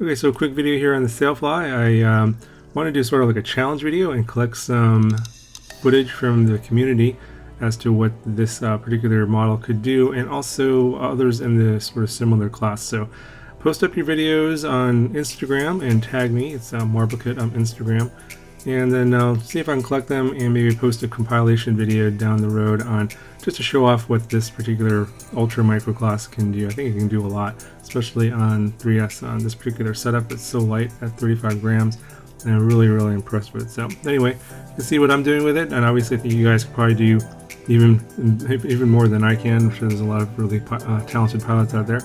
Okay, so a quick video here on the Sailfly. I want to do sort of like a challenge video and collect some footage from the community as to what this particular model could do, and also others in the sort of similar class. So post up your videos on Instagram and tag me. It's Marblecut on Instagram, and then I'll see if I can collect them and maybe post a compilation video down the road on just to show off what this particular ultra micro class can do. I think it can do a lot, especially on 3S. On this particular setup, it's so light at 35 grams, and I'm really impressed with it. So anyway, you can see what I'm doing with it, and obviously I think you guys could probably do even more than I can. I'm sure there's a lot of really talented pilots out there.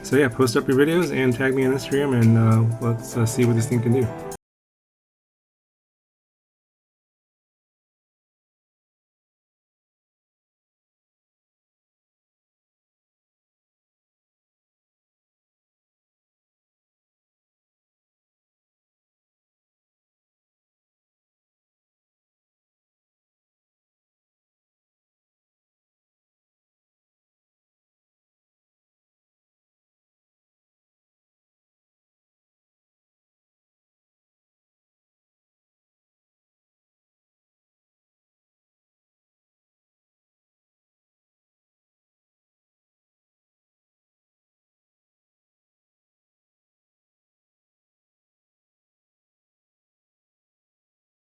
So yeah, post up your videos and tag me on Instagram, and let's see what this thing can do.